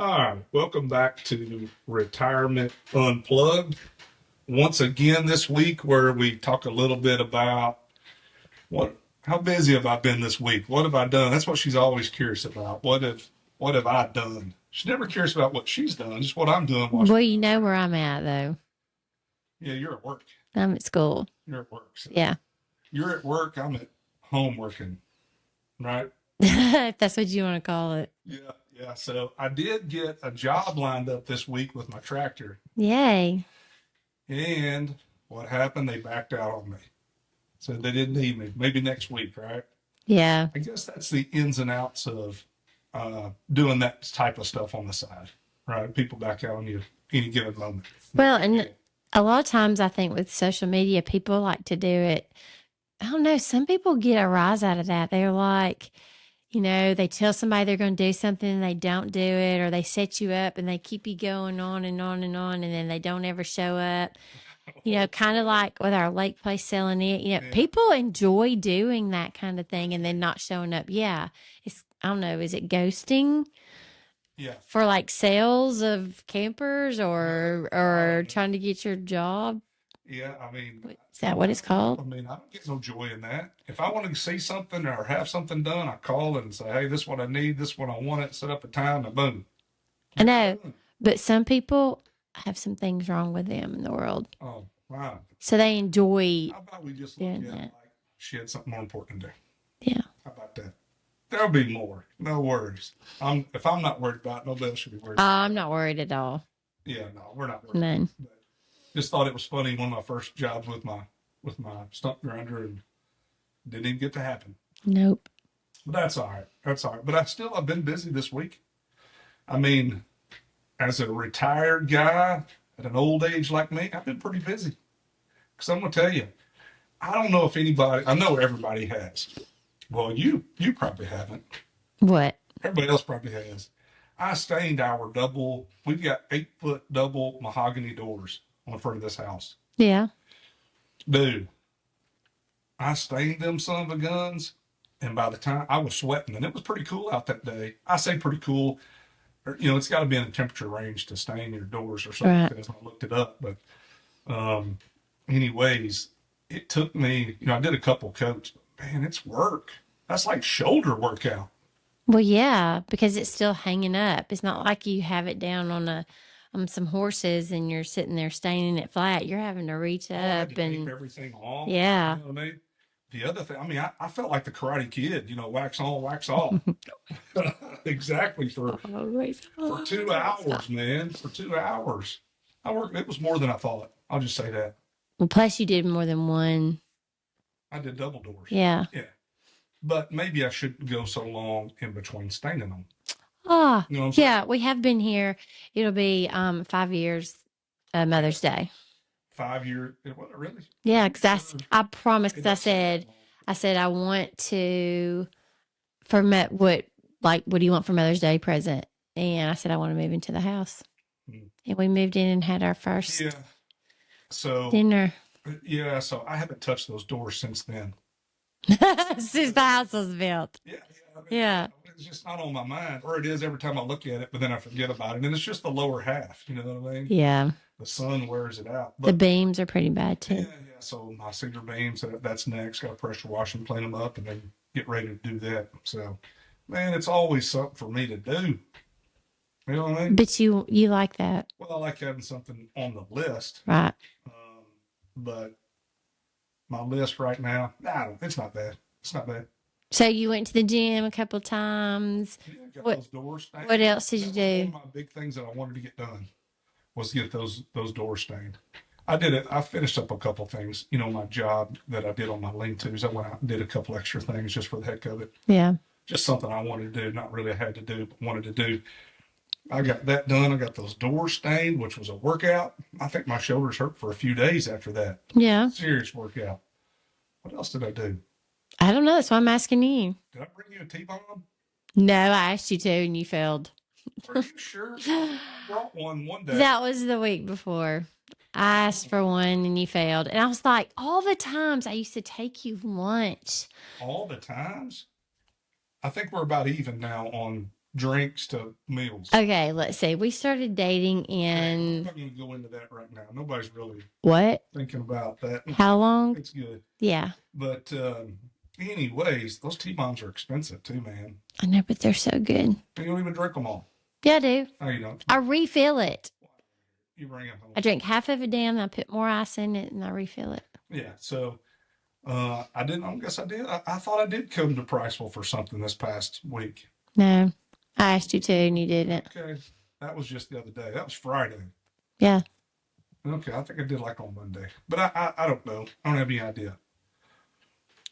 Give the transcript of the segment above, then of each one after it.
All right, welcome back to Retirement Unplugged. Once again this week, where we talk a little bit about how busy have I been this week? What have I done? That's what she's always curious about. What have I done? She's never curious about what she's done, just what I'm doing while she's Well, you not know around. where I'm at though. Yeah, you're at work. I'm at school. You're at work. So Yeah. you're at work. I'm at home working. Right? If that's what you want to call it. Yeah, yeah. So I did get a job lined up this week with my tractor, Yay. and what happened? They backed out on me. So they didn't need me. Maybe next week, right? Yeah. I guess that's the ins and outs of doing that type of stuff on the side, right? People back out on you any given moment. Well, But yeah, and a lot of times I think with social media, people like to do it. I don't know. Some people get a rise out of that. They're like, they tell somebody they're going to do something and they don't do it, or they set you up and they keep you going on and on and on, and then they don't ever show up. Kind of like with our lake place selling it. yeah, People enjoy doing that kind of thing and then not showing up. Yeah. I don't know, is it ghosting yeah. for like sales of campers I or don't know. trying to get your job? Yeah, I mean, Is that what it's called? I mean, I don't get no joy in that. If I want to see something or have something done, I call and say, "Hey, this is what I need. This is what I want." It set up a time, and boom, I get it know, done. but some people have some things wrong with them in the world. Oh, wow. So they enjoy How about we just look at doing it that. like she had something more important to do? Yeah. How about that? There'll be more. No worries. If I'm not worried about it, nobody else should be worried about I'm not worried at all. it. Yeah, no, we're not worried about None. it. But just thought it was funny. One of my first jobs with my stump grinder and didn't even get to happen. Nope. But that's all right. That's all right. But I've been busy this week. I mean, as a retired guy at an old age like me, I've been pretty busy. Because I'm gonna tell you, I don't know if anybody. I know everybody has. Well, you probably haven't. What? Everybody else probably has. I stained our double. We've got 8 foot double mahogany doors on the front of this house, Yeah. dude. I stained them son of a guns, and by the time I was sweating, and it was pretty cool out that day. I say pretty cool. It's got to be in a temperature range to stain your doors or something. Right. Because I looked it up, but um, anyways, it took me. I did a couple coats. But man, it's work. That's like shoulder workout. Well, yeah, because it's still hanging up. It's not like you have it down on some horses and you're sitting there staining it flat. You're having to reach Oh, I had to up tape and everything off. You yeah. know what I mean? The other thing, I mean, I felt like the Karate Kid. Wax on, wax off. Exactly Always. for 2 hours, man. For 2 hours, I worked. It was more than I thought. I'll just say that. Well, plus you did more than one. I did double doors. Yeah. Yeah, but maybe I shouldn't go so long in between staining them. Ah, You know what I'm saying? yeah. We have been here. It'll be 5 years, Yeah, Mother's Day. 5 years. What really? Yeah, You because sure? I promised. It Because I doesn't seem that said, long. I want to for what do you want for Mother's Day present? And I said I want to move into the house. Hmm. And we moved in and had our Yeah. first So dinner yeah. So I haven't touched those doors since then. since the house was built. Yeah, yeah. I mean, Yeah. it's just not on my mind, or it is every time I look at it, but then I forget about it. And it's just the lower half. You know what I mean? Yeah. The sun wears it out. The But beams are pretty bad yeah, too. yeah. So my cedar beams, that's next. Got to pressure wash and clean them up, and then get ready to do that. So, man, it's always something for me to do. You know what I mean? But you like that, Well, I like having something on the list, right? um, but my list right now, nah, it's not bad. It's not bad. So you went to the gym a couple times. Yeah, got What those doors stained. what else did you That was one do? of my big things that I wanted to get done was get those doors stained. I did it. I finished up a couple things. My job that I did on my lean-tos. I went out and did a couple extra things just for the heck of it. Yeah. Just something I wanted to do. Not really I had to do, but wanted to do. I got that done. I got those doors stained, which was a workout. I think my shoulders hurt for a few days after that. Yeah. Serious workout. What else did I do? I don't know. That's why I'm asking you. Did I bring you a T-bomb? No, I asked you to and you failed. Are you sure? I brought one day. That was the week before. I asked for one and you failed. And I was like, all the times I used to take you lunch. All the times. I think we're about even now on. drinks to meals. Okay, let's see. We started dating I'm in not going to go into that right now. Nobody's really what? thinking about that. How long? It's good. Yeah, But anyways, those T-bombs are expensive too, man. I know, but they're so good. And you don't even drink them all. Yeah, I do. No, you don't. I refill it. You bring it home. I drink half of it down, I put more ice in it, and I refill it. Yeah. So I didn't. I guess I did. I thought I did come to Priceville for something this past week. No, I asked you to, and you didn't. Okay. That was just the other day. That was Friday. Yeah. Okay. I think I did like on Monday, but I don't know. I don't have any idea.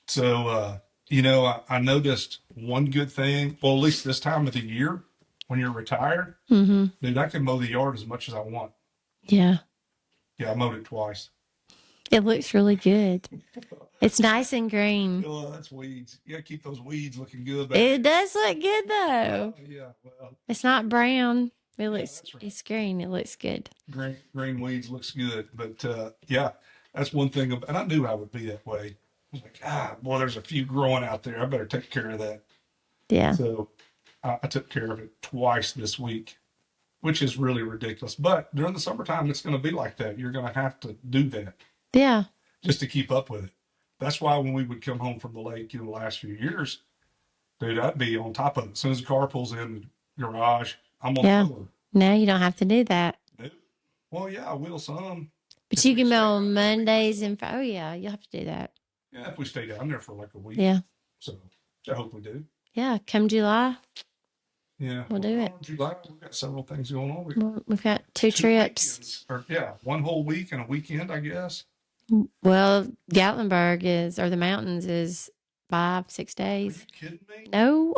So I noticed one good thing. Well, at least this time of the year when you're retired, Mm-hmm. dude, I can mow the yard as much as I want. Yeah. Yeah, I mowed it twice. It looks really good. It's nice and green. Oh, that's weeds. You gotta keep those weeds looking good. It does look good though. Yeah, well, It's not brown. It looks that's right. it's green. It looks good. Green weeds looks good, but yeah, that's one thing. And I knew I would be that way. I was like, boy, there's a few growing out there. I better take care of that. Yeah. So I took care of it twice this week, which is really ridiculous. But during the summertime, it's going to be like that. You're going to have to do that Yeah. just to keep up with it. That's why when we would come home from the lake in the last few years, dude, I'd be on top of it. As soon as the car pulls in the garage, I'm on Yeah. the floor. No, you don't have to do that. Dude. Well, yeah, I will some. But If you we can stay mow down on there for a week or Mondays so. and oh yeah, you'll have to do that. Yeah, if we stay down there for like a week. Yeah. So which I hope we do. Yeah. Come July, Yeah. we'll do it. July, we've got several things going on. We've got two trips. Weekends, or yeah, one whole week and a weekend, I guess. Well, Gatlinburg is or the mountains is 5-6 Are you days. kidding me? No.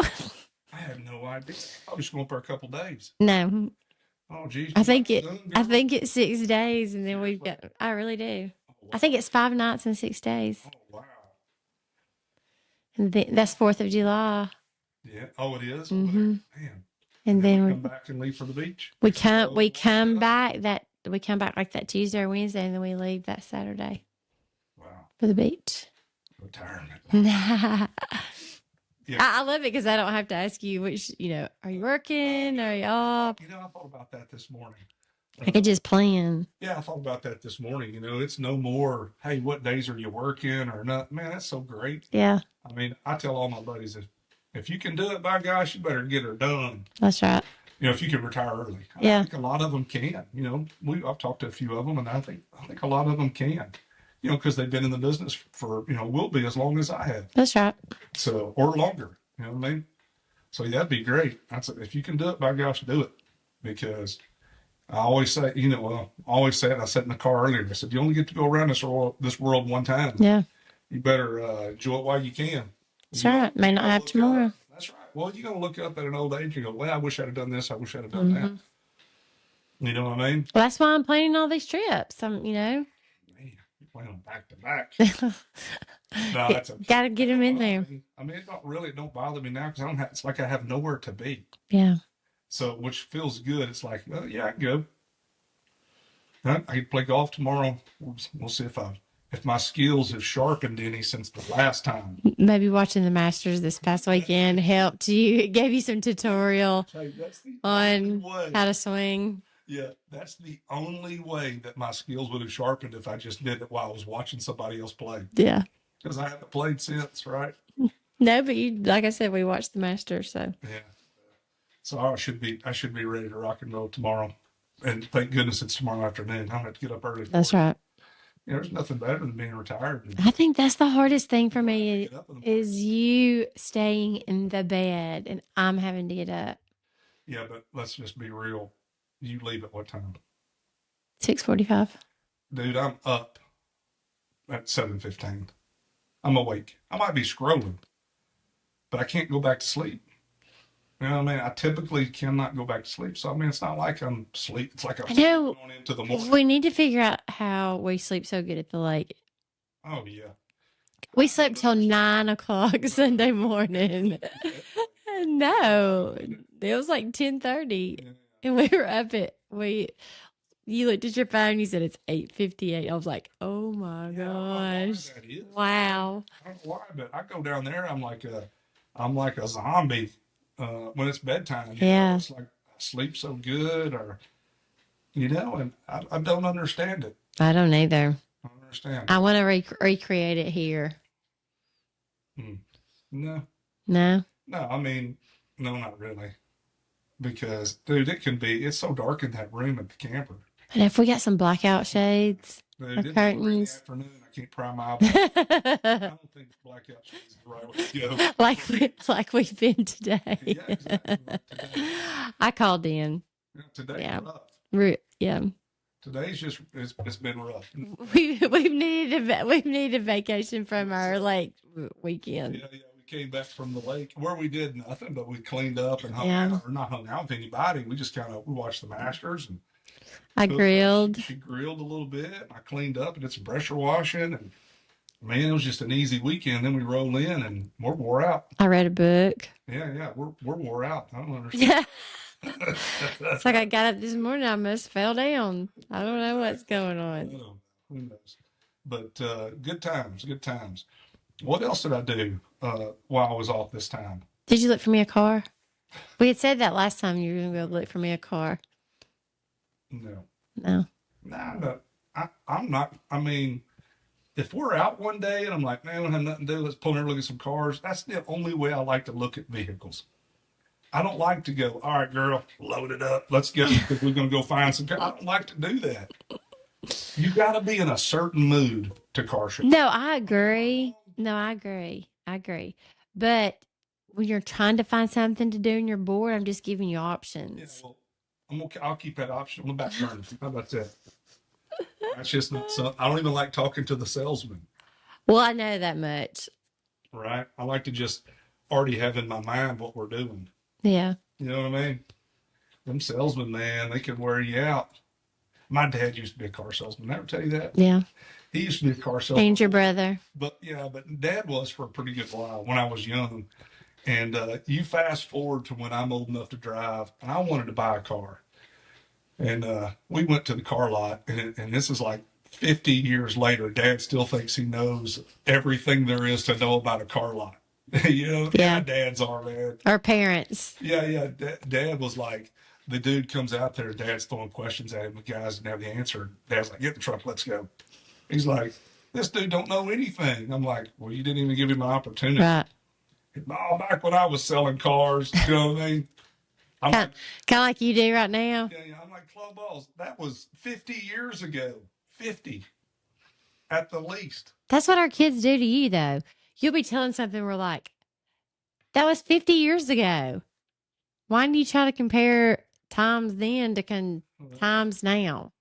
I have no idea. I was just going for a couple days. No. Oh, geez. I think You it done, I girl? think it's 6 days and then we've got I really do. Oh, I think it's 5 nights and 6 days. Oh, wow. And that's 4th of July. Yeah. Oh, it is? Mhm. Man. And Then we then come back and leave for the beach. we come Oh, back like that Tuesday or Wednesday and then we leave that Saturday Wow. for the beach. Retirement. I Yeah. love it because I don't have to ask you which, are you working? Are you off? I thought about that this morning. I could just plan. Yeah, I thought about that this morning. It's no more, hey, what days are you working or not? Man, that's so great. Yeah, I mean, I tell all my buddies, if you can do it, by gosh, you better get her done. that's right. If you can retire early. Yeah. I think a lot of them can. I've talked to a few of them, and I think a lot of them can. Because they've been in the business for will be as long as I have. That's right. So or longer. You know what I mean? So yeah, that'd be great. If you can do it, by gosh, do it. Because I always say, I always say it. I said in the car earlier. I said you only get to go around this world one time. Yeah, You better enjoy it while you can. that's right. May not have tomorrow. That's right. Well, you're gonna look up at an old age and go, "Well, I wish I'd have done this. I wish I'd have done that." You know what I mean? Well, that's why I'm planning all these trips. Man, you're playing them back to back. No, that's okay. Got to get them in there. I mean, it don't bother me now because I don't have. It's like I have nowhere to be. Yeah. So, which feels good. It's like, well, yeah, I can go. I can play golf tomorrow. We'll see if my skills have sharpened any since the last time. Maybe watching the Masters this past weekend helped you. It gave you some tutorial Hey, that's the on only way. how to swing. Yeah, that's the only way that my skills would have sharpened if I just did it while I was watching somebody else play. Yeah. Because I haven't played since, right? No, but like I said, we watched the Masters, so Yeah. So I should be ready to rock and roll tomorrow. And thank goodness it's tomorrow afternoon. I don't have to get up early. that's right. There's nothing better than being retired. I think that's the hardest thing for me Get up in the is you staying in the bed and I'm having to get up. Yeah, but let's just be real. You leave at what time? 6:45. Dude, I'm up at 7:15. I'm awake. I might be scrolling, but I can't go back to sleep. You know what I mean? I typically cannot go back to sleep. So, I mean, it's not like I'm sleep. It's like I'm I know. going into the morning. We need to figure out how we sleep so good at the lake. Oh, yeah. We slept till 9 o'clock Sunday morning. No, it was like 10:30, Yeah. and we were up at You looked at your phone. You said it's 8:58. I was like, oh my Yeah, I don't know why gosh, that is. wow. I don't know why, but I go down there. I'm like a zombie when it's bedtime. Yeah. It's like I sleep so good, or and I don't understand it. I don't either. I don't understand. I want to recreate it here. Hmm. No, No. no. I mean, no, not really. Because, dude, it's so dark in that room at the camper. But if we got some blackout shades Dude, or it's 4 in the curtains, afternoon. I can't pry my eyeballs. I don't think blackout shades is the right way to go. like we've been today. Yeah, exactly. Like today. I called in. Today's Yeah. rough. Yeah. Today's just it's been rough. We've needed a vacation from our lake weekend. Yeah, we came back from the lake where we did nothing, but we cleaned up and hung Yeah. out, or not hung out with anybody. We just we watched the Masters and I cooked. grilled. She grilled a little bit. And I cleaned up and did some pressure washing, and man, it was just an easy weekend. Then we roll in and we're wore out. I read a book. Yeah, we're wore out. I don't understand. Yeah. It's like I got up this morning, I almost fell down. I don't know what's going on. Who knows? But good times, good times. What else did I do while I was off this time? Did you look for me a car? We had said that last time you were going to go look for me a car. No, No. no. I'm not. I mean, if we're out one day and I'm like, man, I don't have nothing to do, let's pull in and look at some cars. That's the only way I like to look at vehicles. I don't like to go, all right, girl, load it up. Let's go because we're going to go find some cars. I don't like to do that. You got to be in a certain mood to car shop. No, I agree. I agree. But when you're trying to find something to do and you're bored, I'm just giving you Yeah, options. well, I'll keep that option on the back burner. How about that? That's just not so. I don't even like talking to the salesman, Well, I know that much. right? I like to just already have in my mind what we're doing. Yeah. You know what I mean? Them salesmen, man, they can wear you out. My dad used to be a car salesman. Did I ever tell you that? Yeah. He used to be a car salesman. And your brother. But yeah, but dad was for a pretty good while when I was young. And you fast forward to when I'm old enough to drive, and I wanted to buy a car. And we went to the car lot, and this is like 50 years later. Dad still thinks he knows everything there is to know about a car lot. Yeah. Dads are, man. Our parents. Yeah. Dad was like, the dude comes out there, dad's throwing questions at him, the guys didn't have the answer. Dad's like, get in the truck, let's go. He's like, this dude don't know anything. I'm like, well, you didn't even give him an opportunity. Right. Oh, back when I was selling cars, you know what I mean? I'm Kind of like you do right now. yeah, I'm like, club balls. That was 50 years ago. 50 at the least. That's what our kids do to you, though. You'll be telling something we're like, that was 50 years ago. Why do you try to compare times then to times now?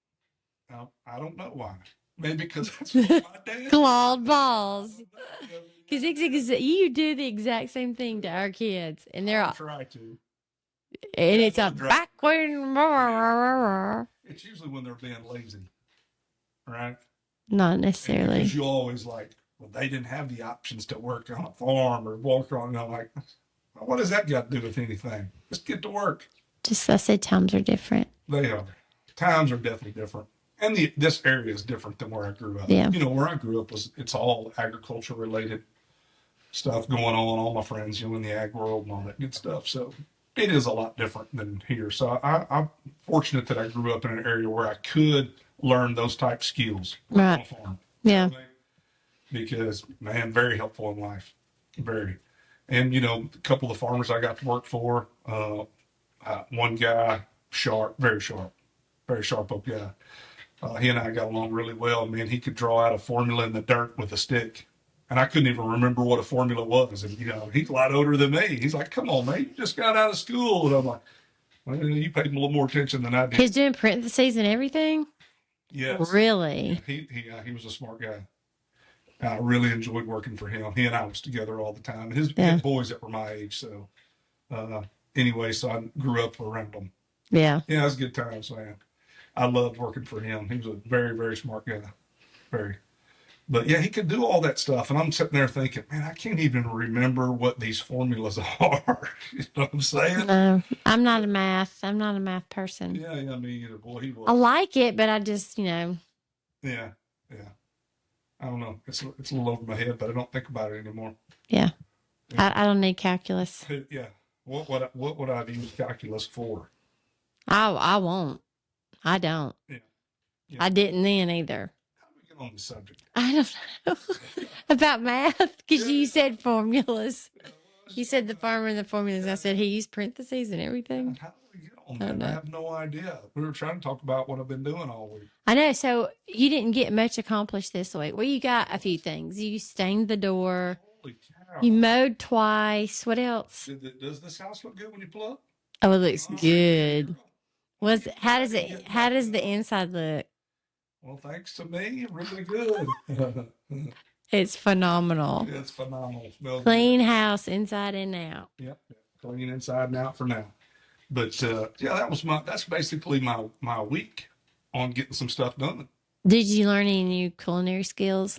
I don't know why. Maybe because that's what my dad Clawed balls. Because you do the exact same thing to our kids, and they're I all, try to. and it's a Right. backward. It's usually when they're being lazy, right? Not necessarily. Because you always like, well, they didn't have the options to work on a farm or walk on. I'm like, what does that got to do with anything? Just get to work. Just I said times are different. They are. Times are definitely different. And this area is different than where I grew up. Yeah. Where I grew up it's all agriculture related stuff going on. All my friends, in the ag world and all that good stuff. So it is a lot different than here. So I'm fortunate that I grew up in an area where I could learn those type skills on Right. a farm. Yeah. Because, man, very helpful in life. Very. And, a couple of farmers I got to work for, one guy, very sharp up guy. He and I got along really well. Man, he could draw out a formula in the dirt with a stick. And I couldn't even remember what a formula was. And, he's a lot older than me. He's like, come on, man, you just got out of school. And I'm like, well, you paid him a little more attention than I did. He's doing parentheses and everything? Yes. Really? He was a smart guy. I really enjoyed working for him. He and I was together all the time. His Yeah. boys that were my age. So, anyway, so I grew up around them. Yeah. Yeah, it was good times, man. I loved working for him. He was a very, very smart guy. Very. But yeah, he could do all that stuff. And I'm sitting there thinking, man, I can't even remember what these formulas are. You know what I'm saying? No, I'm not a math person. Yeah, me either. Boy, he was. I like it, but I just, Yeah. I don't know. It's a little over my head, but I don't think about it anymore. yeah. I don't need calculus. Yeah. What would I use calculus for? I won't. I don't. Yeah, yeah. I didn't then either. How do we get on the subject? I don't know about math because Yeah, you said formulas. well, let's You talk said the about- farmer and the formulas. I said he used parentheses and everything. How do we get on I that? don't I know. have no idea. We were trying to talk about what I've been doing all week. I know. So you didn't get much accomplished this week. Well, you got a few things. You stained the door. Holy cow! You mowed twice. What else? Does this house look good when you pull up? Oh, it looks Oh, good. girl. Was You how does gotta it? get How back does the up. inside look? Well, thanks to me, really good. It's phenomenal. It's phenomenal. Smells Clean house inside and out. good. Yep. Clean inside and out for now. But yeah, that's basically my week on getting some stuff done. Did you learn any new culinary skills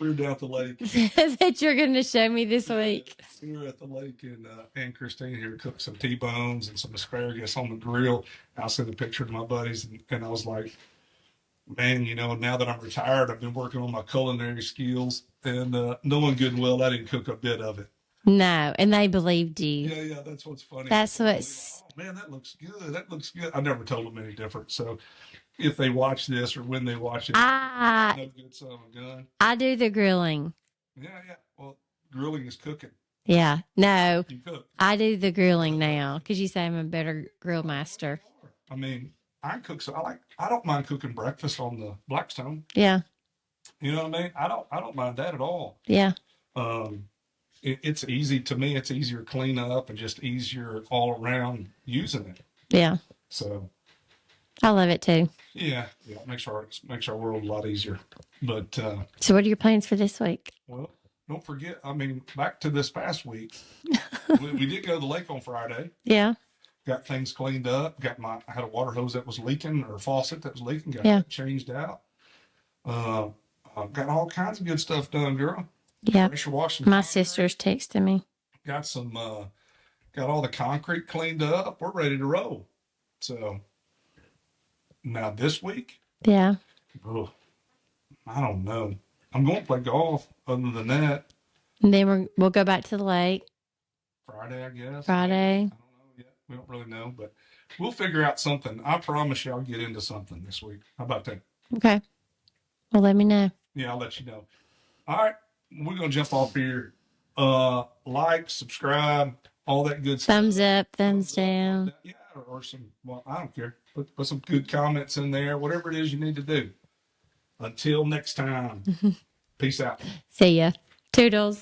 We were down at the lake. that you're going to show me this week? We were at the lake, and Aunt Christine here cooked some T-bones and some asparagus on the grill. I sent a picture to my buddies, and I was like, man, now that I'm retired, I've been working on my culinary skills, and knowing good and well I didn't cook a bit of it. No, and they believed you. Yeah, that's what's funny. That's They're like, what's. oh man, that looks good. That looks good. I never told them any different. So if they watch this or when they watch it, I no good son of a gun. I do the grilling. Yeah. Well, grilling is cooking. Yeah, no, You cook. I do the grilling now because you say I'm a better grill master. I mean, I cook. So I don't mind cooking breakfast on the Blackstone. Yeah, You know what I mean? I don't mind that at all. yeah, Um, it's easy to me. It's easier to clean up and just easier all around using it. yeah. So I love it too. yeah, it makes our world a lot easier. But So, what are your plans for this week? well, don't forget. I mean, back to this past week, we did go to the lake on Friday. Yeah, Got things cleaned up. I had a water hose that was leaking or a faucet that was leaking. Got Yeah. that changed out. Got all kinds of good stuff done, girl. yeah. Pressure washing. My sister's texting me. Got some. Got all the concrete cleaned up. We're ready to roll. So now this week, Yeah, oh, I don't know. I'm going to play golf. Other than that, and then we'll go back to the lake Friday, I guess. Friday. I don't know yet. We don't really know, but we'll figure out something. I promise you, I'll get into something this week. How about that? Okay. Well, let me know. Yeah, I'll let you know. All right, we're gonna jump off here. Like, subscribe, all that good stuff. Thumbs up, thumbs down. Yeah, or some. Well, I don't care. Put some good comments in there. Whatever it is you need to do. Until next time. Peace out. See ya. Toodles.